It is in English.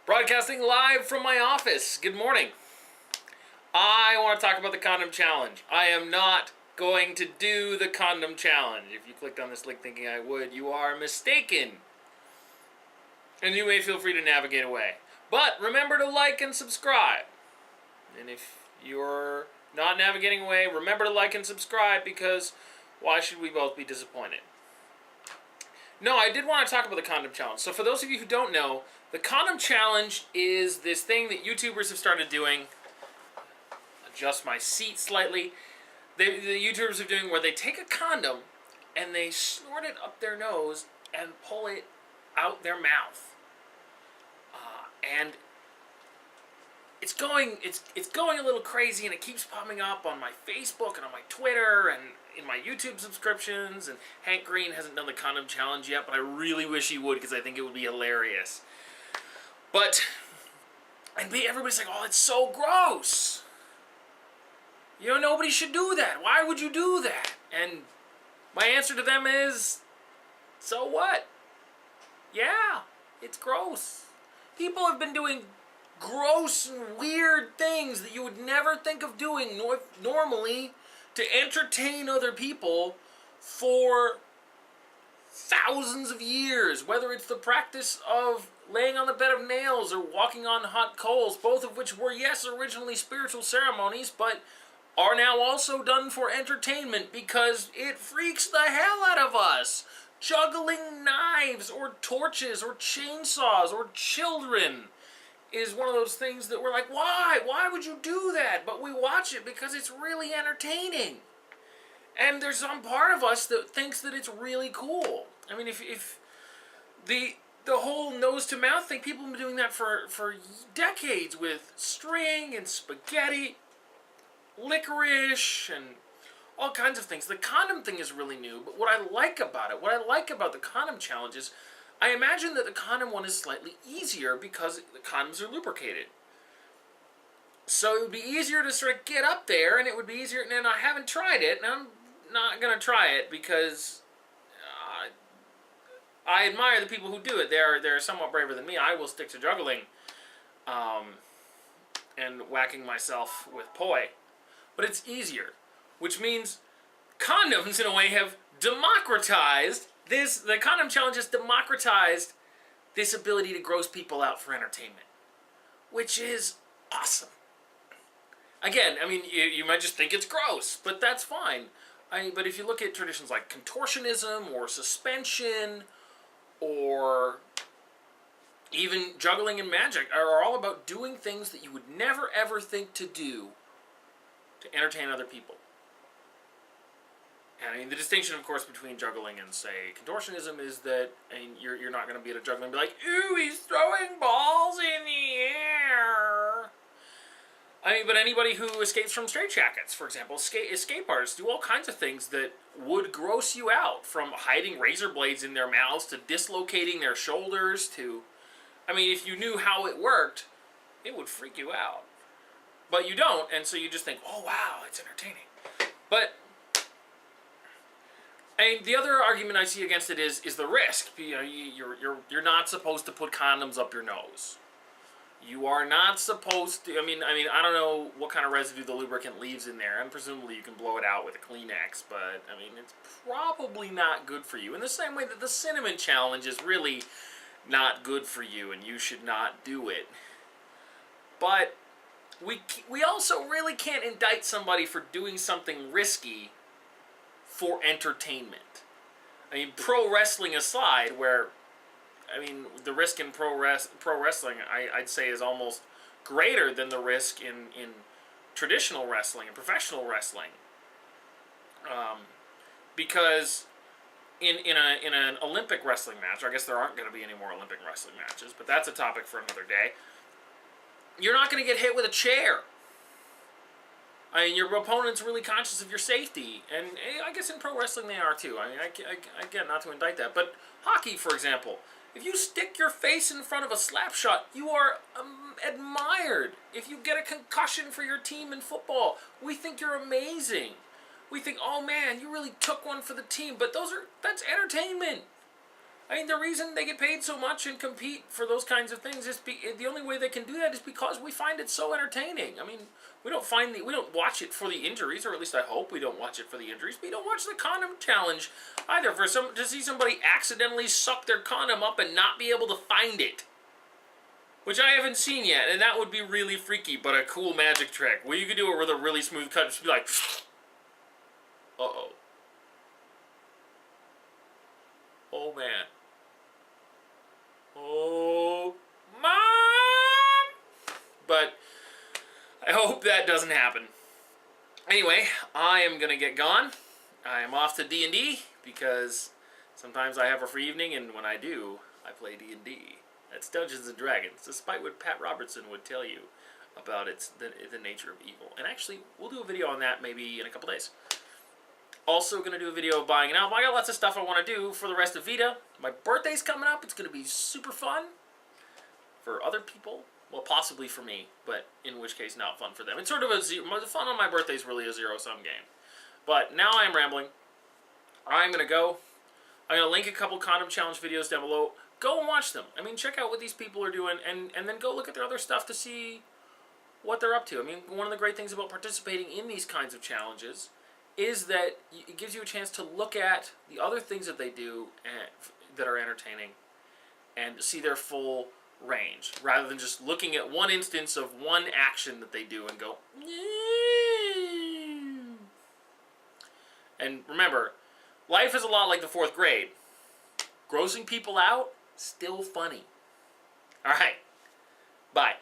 Broadcasting live from my office. Good morning. I want to talk about the condom challenge. I am not going to do the condom challenge. If you clicked on this link thinking I would, you are mistaken. And you may feel free to navigate away. But remember to like and subscribe. And if you're not navigating away, remember to like and subscribe, because why should we both be disappointed? No, I did want to talk about the condom challenge. So for those of you who don't know, the condom challenge is this thing that YouTubers have started doing. Adjust my seat slightly. The YouTubers are doing where they take a condom and they snort it up their nose and pull it out their mouth. And it's going a little crazy, and it keeps popping up on my Facebook and on my Twitter and in my YouTube subscriptions. And Hank Green hasn't done the condom challenge yet, but I really wish he would, because I think it would be hilarious. And everybody's like, oh, it's so gross. You know, nobody should do that. Why would you do that? And my answer to them is, so what? Yeah, it's gross. People have been doing gross and weird things that you would never think of doing normally to entertain other people for thousands of years. Whether it's the practice of laying on the bed of nails or walking on hot coals, both of which were, yes, originally spiritual ceremonies, but are now also done for entertainment because it freaks the hell out of us. Juggling knives or torches or chainsaws or children is one of those things that we're like, why? Why would you do that? But we watch it because it's really entertaining. And there's some part of us that thinks that it's really cool. I mean, if the whole nose-to-mouth thing, people have been doing that for decades with string and spaghetti, licorice, and all kinds of things. The condom thing is really new, but what I like about the condom challenge is, I imagine that the condom one is slightly easier because the condoms are lubricated. So it would be easier to sort of get up there, and it would be easier, and I haven't tried it, and I'm not going to try it because I admire the people who do it. They're somewhat braver than me. I will stick to juggling and whacking myself with poi. But it's easier, which means condoms, in a way, have democratized this. The condom challenge has democratized this ability to gross people out for entertainment, which is awesome. Again, I mean, you might just think it's gross, but that's fine. But if you look at traditions like contortionism or suspension or even juggling and magic, are all about doing things that you would never ever think to do to entertain other people. And I mean, the distinction, of course, between juggling and, say, contortionism is that, I mean, you're not going to be at a juggling and be like, ooh, he's throwing balls in the air. I mean, but anybody who escapes from straitjackets, for example, escape artists do all kinds of things that would gross you out, from hiding razor blades in their mouths to dislocating their shoulders to, I mean, if you knew how it worked, it would freak you out. But you don't, and so you just think, oh, wow, it's entertaining. But and the other argument I see against it is the risk. You know, you're not supposed to put condoms up your nose. You are not supposed to. I mean, I don't know what kind of residue the lubricant leaves in there, and presumably you can blow it out with a Kleenex. But I mean, it's probably not good for you. In the same way that the cinnamon challenge is really not good for you, and you should not do it. But we also really can't indict somebody for doing something risky for entertainment. I mean, pro wrestling aside, where, I mean, the risk in pro wrestling, I'd say, is almost greater than the risk in traditional wrestling and professional wrestling. Because in an Olympic wrestling match, or I guess there aren't going to be any more Olympic wrestling matches, but that's a topic for another day, you're not going to get hit with a chair. I mean, your opponent's really conscious of your safety, and I guess in pro wrestling they are too. I mean, again, not to indict that, but hockey, for example, if you stick your face in front of a slap shot, you are admired. If you get a concussion for your team in football, we think you're amazing. We think, oh man, you really took one for the team, but that's entertainment. I mean, the reason they get paid so much and compete for those kinds of things is the only way they can do that is because we find it so entertaining. I mean, we don't watch it for the injuries, or at least I hope we don't watch it for the injuries. We don't watch the condom challenge either to see somebody accidentally suck their condom up and not be able to find it, which I haven't seen yet, and that would be really freaky, but a cool magic trick where you could do it with a really smooth cut, just be like, uh-oh. Oh, man. Oh, Mom! But I hope that doesn't happen. Anyway, I am going to get gone. I am off to D&D because sometimes I have a free evening, and when I do, I play D&D. That's Dungeons & Dragons, despite what Pat Robertson would tell you about the nature of evil. And actually, we'll do a video on that maybe in a couple days. Also going to do a video of buying an album. I got lots of stuff I want to do for the rest of VEDA. My birthday's coming up. It's going to be super fun for other people. Well, possibly for me, but in which case not fun for them. It's sort of fun on my birthday is really a zero-sum game. But now I'm rambling. I'm going to go. I'm going to link a couple Condom Challenge videos down below. Go and watch them. I mean, check out what these people are doing, and then go look at their other stuff to see what they're up to. I mean, one of the great things about participating in these kinds of challenges is that it gives you a chance to look at the other things that they do that are entertaining and see their full range, rather than just looking at one instance of one action that they do and go, yeah. And remember, life is a lot like the 4th grade. Grossing people out, still funny. All right, bye.